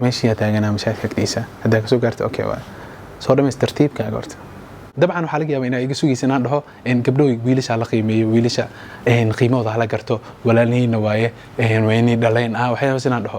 ماشي تاجنا مشاهد كتيسة هذا كسو قرت أوكي واي صار من ترتيب كأقرت طبعا وحالك يا بينا يجسوا يسنان ده إن قبله ويلش على قيمة ويلش إن قيمة وضع على قرته ولا ني نوايا إن ويني دلين وحيا سنان ده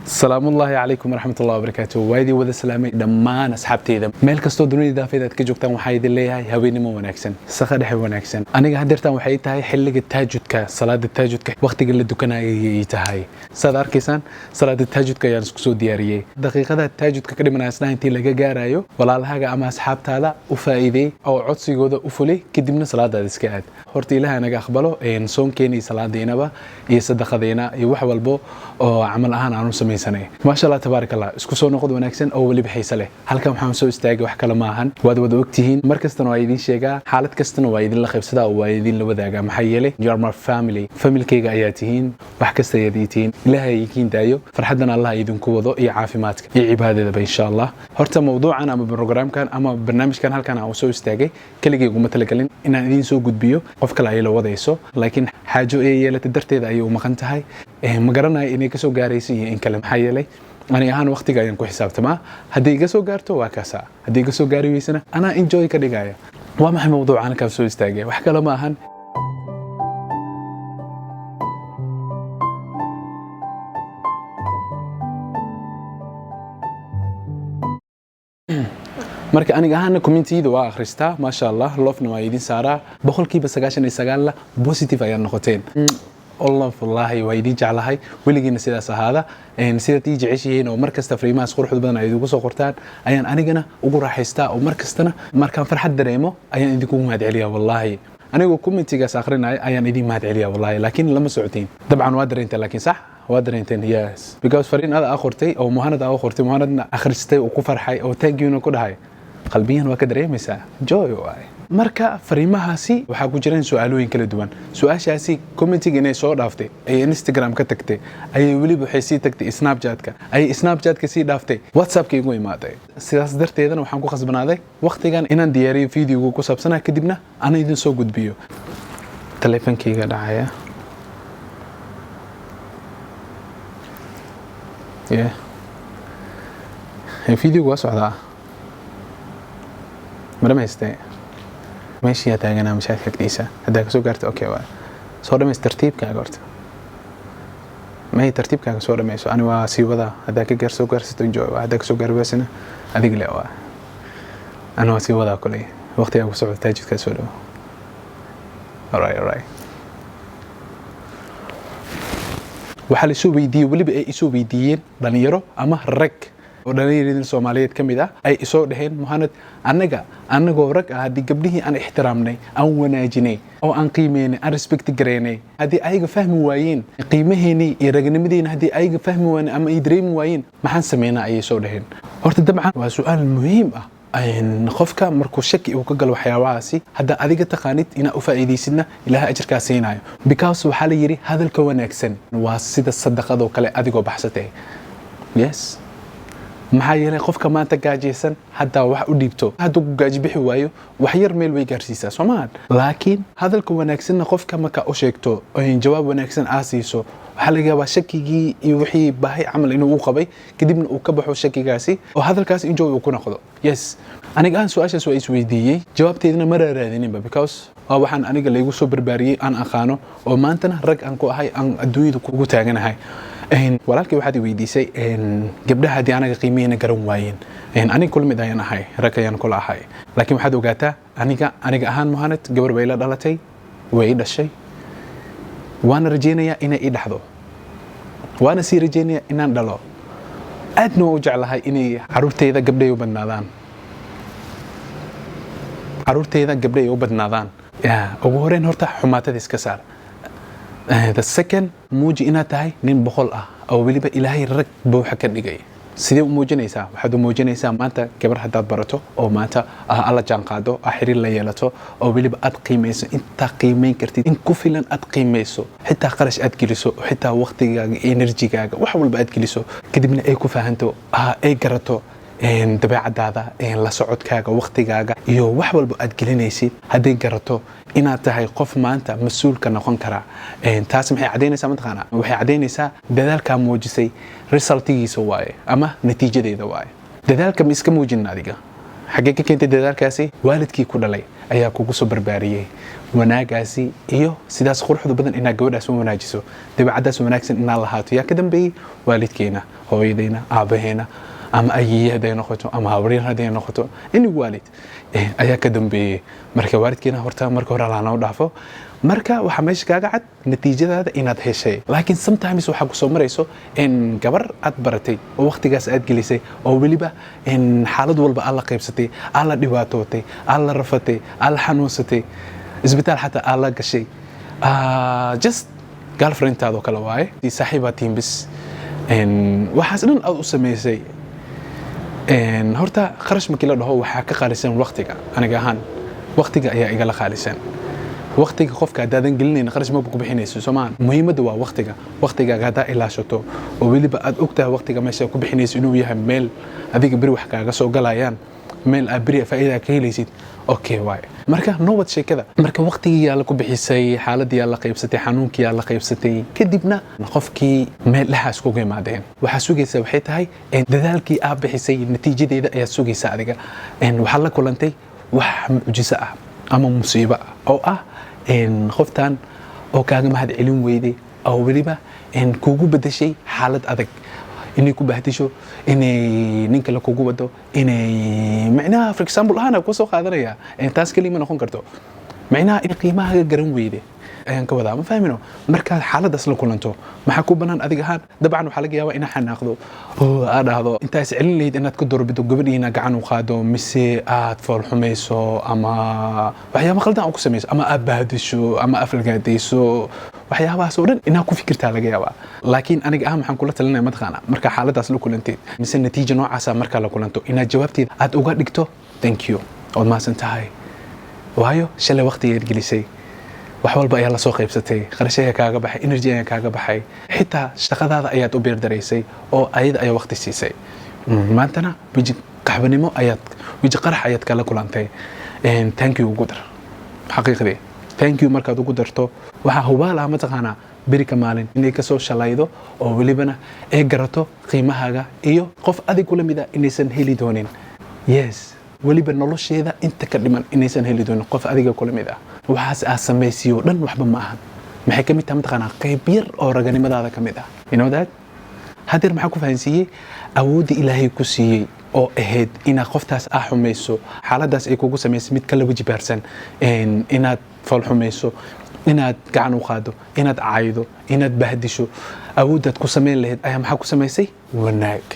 السلام الله عليكم ورحمة الله وبركاته وادي وذا سلامي دمان أصحابتي ذا ميل كستو دوني دافيدات كجوكتان وحيد اللي هاي هويني مو وناكسن سخر حي وناكسن أنا قدرتان وحيد تاي حلق التهجد صلاة التهجد وقت قل الدكان يتهاي صدار كيسان صلاة التهجد يعني سكسو دياريه دقيقة التهجد كده من أسنان انتي لقى جارايو ولا لها أما أصحاب تالا وفائدة أو عطسي جوده وفلي كده من صلاة السكاد هرتي لها أنا أخبره إن صوم كيني صلاة دينا با يصدق دينا يوحول بو أو عمل أهان عنو سمي ما شاء الله تبارك الله اسكو سو نقد وناكسن او ولي بحيسه له halka waxaan soo istaagay wax kala ma ahan waad wada ogtihiin markastana waa idin sheegaa xaalad kastana waa idin la qaybsadaa oo waa idin la wadaagaa maxay yeelay you are my family-kayga ayaa tihiin wax kasta ayaa tihiin ilaahay idin daayo farxadan allah idin ku wado iyo caafimaadka iyo cibaadada insha Allah horta mawduucan ama programkan ama barnaamijkan halkan aan soo istaagay kaligay ugu matalagalin inaan idin soo gudbiyo qof kale ay la wadayso laakiin xaajo ay yeelata darteeda ay u maqan tahay ma garanayo inay ka soo gaarayso iyo in kale maxay yeelay أنا أهان وقتي قاعد نكون حساب تمام هدي قصو قارتو وكاسا هدي قصو قاري ويسنا أنا enjoy كدقايا وما هي موضوع أنا كابسو يستاجي وحكى لما أهان marka aniga ahaan community-da waa akhristaa ma sha Allah lofna waa idin saaraa boqolkiiba 99 positive ayaan noqoteen الله والله ويدي جعلهاي ولقينا سيدا سهادة إن سيدا تيجي عيشين أو مركز تفريمات سخور حد بدنا يدوقوا سو قرتان أيان أنا جنا وقرا حيستا أو مركزتنا مركان فرحة دريمو أيان يديكوا مهد عليها والله أنا أقول كومنتي جالس آخرين أيان يدي مهد عليها والله لكن لما سعودين طبعا وادر أنت لكن صح وادر أنت ياس because فرين هذا آخرتي أو مهند آخرتي مهند آخرتي وكفر حي أو تاجيون كل هاي قلبيا وكدري مسا جوي واي marka fariimahaasi waxa ku jireen su'aalooyin kala duwan su'aashaasi commentiga inay soo dhaaftay ay Instagram ka tagtay ay waliba waxay sii tagtay Snapchat-ka sii dhaaftay WhatsApp-ka igu imaaday sidaas darteedana waxaan ku khasbanaaday waqtigan inaan diyaariyo video ku saabsanaa kadibna aan idin soo gudbiyo teleefankayga dhacaya video waa socdaa maramaystay ماشي تاجنا مشاهد كتيسة هذا كسو قرت أوكي واي صار من ترتيب كأقرت ما هي ترتيب كأقصور ما يسوى أنا واسي وذا هذا كجر سو قرت تنجوا وهذا كسو قرت بسنا هذيك لا واي أنا واسي وذا كلي وقتي أبو سعود تاجد كسوله alright وحال يسوي بيدي واللي بقى يسوي بيدين بنيرو أما رك ودليل الصوماليات كميدا أي صور دهين مهند أنا جورك هذه قبله أنا احترامني أو وناجني أو أن قيمني أن ريسبكت جريني هذه أيق فهم وين قيمهني يرجعني مدين هذه أيق فهم وين أما يدريم وين ما حنسمينا أي صور دهين هرت طبعا وسؤال مهم أن خفك مركو شك وكجل وحيواسي هذا أذيك تقانيت إن أفائدي سنة إلها أجر كاسينايو because وحالي يري هذا الكون أكسن واسيد الصدقة ذو كله أذيك وبحثته yes maxaa yeelay qofka maanta gaajeysan hadda wax u dhiibto haduu gaaji bixi waayo wax yar meel way gaarsiisaa Soomaal laakiin hadalka wanaagsan qofka marka u sheegto oo jawaab wanaagsan aasiiso waxa laga yaabaa shakigii iyo wixii baahi amal inuu u qabay kadibna uu ka baxo shakigaasi oo hadalkaas in jawaab uu ku noqdo yes aniga aan su'aashaas waa isweydiiyay jawaabteedina ma raadinba because waxaan aniga la igu soo barbaariyay aan aqaano oo maantana rag aan ku ahay aan adduunyada kugu taaganahay walaalkii waxaad weydiisay gabdhaha hadii anaga qiimeeyna garan waayeen aniga kul mid ayaan ahay rag ayaan kula ahay laakiin waxaad ogaataa aniga ahaan muhanad gabar bay la dhalatay way dhashay waana rajeenayaa inay i dhaxdo waana sii rajeenayaa inaan dhalo aadna u jeclahay inay caruurteyda gabdhay u badnaadaan ugu horeen horta xumaatada iska saar the second muuji inaad tahay nin boqol ah oo waliba ilaahay rag buuxa ka dhigay sidee u muujinaysaa waxaad u muujinaysaa maanta gabar hadaad barato oo maanta alla jaan qaado xiriir la yeelato oo waliba aad qiimeyso inta qiimeyn kartid in ku filan aad qiimeyso xitaa qarash aad geliso xitaa waqtigaaga energy-gaaga wax walba aad geliso kadibna ay ku fahanto ay garato dabeecadaada la socodkaaga waqtigaaga iyo wax walba aad gelinaysid hadday garato inaad tahay qof maanta mas-uulka noqon kara taas maxay cadaynaysaa mataqaanaa waxay cadaynaysaa dadaalkaa muujisay resultigiisa waaye ama natiijadeeda waaye dadaalka ma iska muujin adiga xaggee ka keentay dadaalkaasi waalidkii ku dhalay ayaa kugu soo barbaariyey wanaagaasi iyo sidaas quruxda badan inaad gabadhaas u wanaajiso dabeecadaas wanaagsan inaad lahaato yaa ka dambeeyey waalidkeena hooyadayna aabaheena ama ayeeye hadday noqoto ama habaryar hadday noqoto ini waalid ayaa ka dambeeyey marka waalidkeena horta marka hore Allah noo dhaafo marka waxa meesha kaaga cad natiijadaada inaad heshay laakiin sometimes waxa ku soo marayso in gabar aad baratay oo waqtigaas aad gelisay oo waliba in xaalad walba aad la qaybsatay aad la dhibaatootay aad la rafatay aad la xanuunsatay isbitaal xataa aad la gashay just girlfriend taado kala waaye saaxiibatiin bis waxaas dhan aad u sameysay horta kharash markii la dhaho waxaa ka qaalisan waqtiga aniga ahaan waqtiga ayaa igala qaalisan waqtiga qofka hadaadan gelinayna kharash ma ku bixinayso Soomaan muhiimada waa waqtiga hadaa ilaashato oo waliba aad ogtahay waqtiga meesha ku bixinayso inuu yahay meel adiga bari wax kaaga soo galayaan meel aad bari faa'iido ka helaysid okay waay marka nowad sheekada marka waqtigii la ku bixisay xaaladii la qaybsatay xanuunkii la qaybsatay kadibna qofkii meel lahaas ku yimaadeen waxa sugaysa waxay tahay dadaalkii aad bixisay natiijadeeda ayaa sugaysa adiga waxa la kulantay wax mucjiso ah ama musiibo oo ah qoftan oo kaaga mahad celin weyday oo waliba kugu bedeshay xaalad adag inay ku bahdisho inay ninka la kugu wado inay macnaha for example ana ku soo qaadanaya taas kaliya noqon karto macnaha in qiimaha garan weyday ayaan ka wadaa ma fahmino marka xaaladaas la kulanto maxaa ku banaan adiga ahaan dabcan waxa laga yaabaa inaad xanaaqdo oo aad dhahdo intaas celin leeyd inaad ka doorbido gabadhiina gacan u qaado mise aad fool xumayso ama waxyaabo qaldan ku samayso ama aad bahdisho ama afalgaadayso waxyaabahaas oo dhan inaad ku fikirtaa laga yaabaa laakiin aniga ahaan waxaan kula talinayaa mataqaana marka xaaladaas la kulanteed mise natiijo noocaas marka la kulanto inaad jawaabteeda aad uga dhigto thank you oo maasan tahay waayo shalay waqtigeed gelisay wax walba ayaa la soo qaybsatay qarashaya kaaga baxay energy ayaa kaaga baxay xitaa shaqadaada ayaad u beerdaraysay oo ayada ayaa waqti siisay maantana wiji qaxbanimo ayaad wiji qarax ayaad kala kulantay thank you ugu dar xaqiiqdii thank you markaad ugu darto waxa hubaal ah mataqaana beri ka maalin inay ka soo shalaydo oo walibana ay garato qiimahaaga iyo qof adig kula mid ah inaysan heli doonin yes waliba nolosheeda inta ka dhiman inaysan heli doonin qof adiga kula mid ah waxaas aad samaysiyo dhan waxba ma ahan maxay ka mid tahay mataqaana qayb yar oo raganimadaada ka mid ah you know that hadeer maxaa ku fahansiiyey awoodda ilaahay ku siiyey oo ahayd inaad qoftaas xumayso xaaladaas ay kugu samaysay mid kala wajibaarsan inaad fool xumayso inaad gacan u qaado inaad caaydo inaad bahdisho awooddaad ku samayn lahayd ayaa maxaa ku samaysay wanaag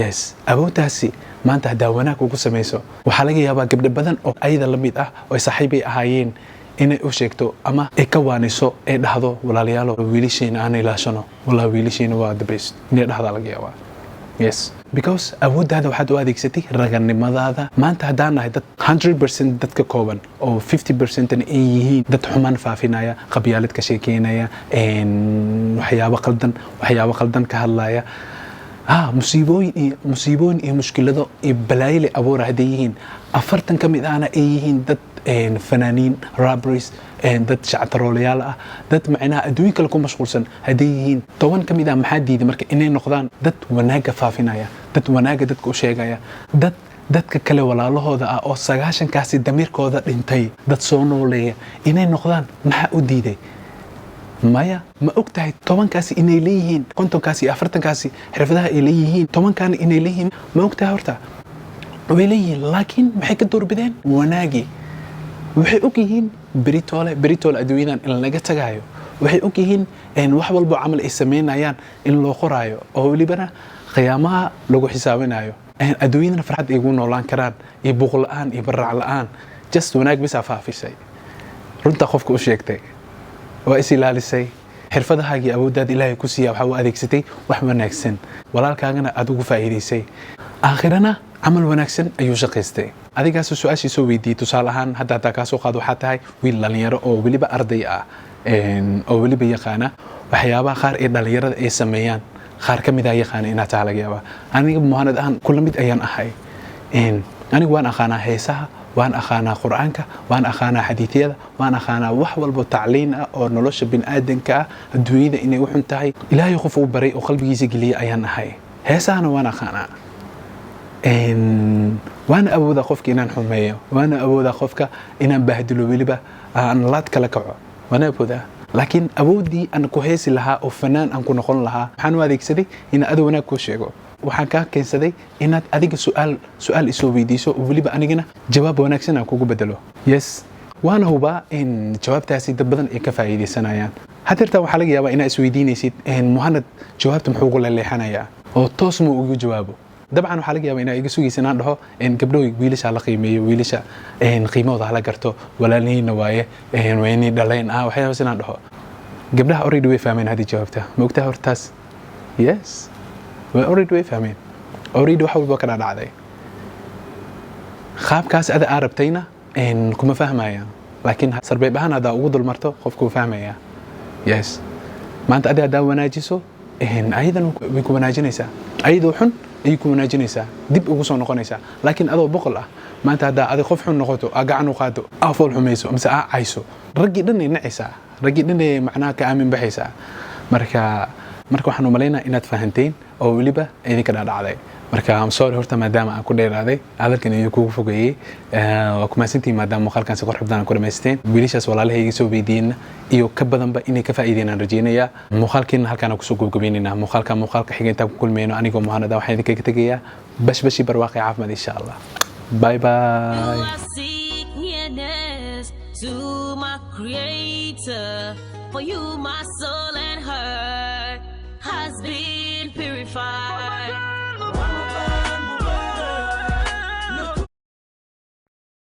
yes awooddaasi maanta hadaa wanaag ugu samayso waxaa laga yaabaa gabdho badan oo ayada la mid ah oo saaxiibay ahaayeen inay u sheegto ama ay ka waaniso ay dhahdo walaalayaal wiilasheena aan ilaashano wallahi wiilasheena waa the best inay dhahdaa laga yaabaa yes because awooddaada waxaad u adeegsatay raganimadaada maanta haddaan nahay dad 100% dadka kooban oo 50% ay yihiin dad xumaan faafinaya qabyaalad ka sheekeynaya waxyaabo qaldan ka hadlaya musiibooyin iyo mushkilado iyo balaayle abuura hadday yihiin 40 ka mid ahna ay yihiin dad fanaaniin rappers dad shactaroolayaal ah dad macnaha adduun kale ku mashquulsan hadday yihiin 10 ka mid ah maxaa diiday marka inay noqdaan dad wanaaga faafinaya dad wanaaga dadka u sheegaya dadka kale walaalahooda ah oo 90kaasi damiirkooda dhintay dad soo nooleeya inay noqdaan maxaa u diiday maya ma ogtahay 10kaasi inay leeyihiin 50kaasi 40kaasi xirfadaha ay leeyihiin 10kaani inay leeyihiin ma ogtahay horta way leeyihiin laakiin maxay ka doorbideen wanaagi waxay og yihiin beritoole adduunyadan in laga tagaayo waxay og yihiin wax walba camal ay sameynayaan in loo qoraayo oo walibana qiyaamaha lagu xisaabinayo adduunyadana farxad ay ugu noolaan karaan iyo buuq la'aan iyo baraac la'aan just wanaag bisa faafisay runta qofka u sheegtay waa is ilaalisay xirfadahaagii awooddaad ilaahay ku siiya waxa u adeegsatay wax wanaagsan walaalkaagana aad ugu faa'iidaysay aakhirana camal wanaagsan ayuu shaqaystay adigaas su'aashii soo weydiiyay tusaale ahaan hadda ka soo qaad waxa tahay wiil dhalinyaro oo waliba arday ah oo waliba yaqaana waxyaabaha qaar ee dhalinyarada ay sameeyaan qaar ka mid ah yaqaan inaad tahay laga yaabaa aniga muhanad ahaan kula mid ayaan ahay anigu waan aqaanaa heesaha waan aqaanaa quraanka waan aqaanaa xadiithiyada waan aqaanaa wax walba tacliin ah oo nolosha bini'aadanka ah adduunyada inay u xun tahay ilaahay qof uu baray oo qalbigiisa geliyay ayaan ahay heesahana waan aqaanaa وانا أبوذا خوفك إنان حمية وانا أبوذا خوفك إنان بهدلو بلبا أن لا تكلكعو وانا أبوذا لكن أبودي أن كوهيس لها أو فنان أن كنا نقول لها حنو هذيك سدي إن أدو هناك كوشيغو وحكا كين سدي إن أديك سؤال إسوبي ديسو وبلبا أنيقنا جواب وناك سنة كوكو بدلو يس وانا هو با إن جواب تاسي دبضن إكفاية دي سنايان هترتا وحالك يابا إنا إسويديني سيد إن مهند جوابتم حقوق للي حنايا أو توسمو ويجو جوابه dabcan waxaa laga yaabaa inay iga sugaysan aan dhaho gabdhow wiilasha la qiimeeyo wiilasha qiimooda la garto walaalniina waaye wayni dhaleen waxyaabo sinaan dhaho gabdhaha already way fahmeen hadii jawaabta ma ogtaa hortaas yes way already way fahmeen already waxa walba ka dhacday qaabkaas ada arabtayna kuma fahmaya laakiin sarbeeb ahaan hada ugu dulmarto qofku fahmaya yes maanta ada wanaajiso ayadan way ku wanaajinaysaa ayadoo xun ay ku wanaajinaysaa dib ugu soo noqonaysaa laakiin adoo boqol ah maanta hada adi qof xun noqoto gacan u qaado afol xumayso mise ayso ragii dhan ay nacaysaa ragii dhan ay macnaha ka aamin baxaysaa marka waxaan u maleynaa inaad fahanteen oo waliba idinka dhacday marka am sorry horta maadaama aan ku dheeraaday hadalkan iyo kugu fogeeyay waa kuma santii maadaama muuqaalkan si qurux badan ku dhameysteen wiilashaas walaalahayga soo weydiin iyo ka badanba inay ka faa'iideeyaan rajeynaya muuqaalkiina halkaan ku soo gabagabeynayna muuqaalka xigeentaa ku kulmeyno anigoo muhanada waxaan idinkaga tagayaa bashi barwaaqi caafimaad insha Allah bye bye to my creator for you my soul and heart has been purified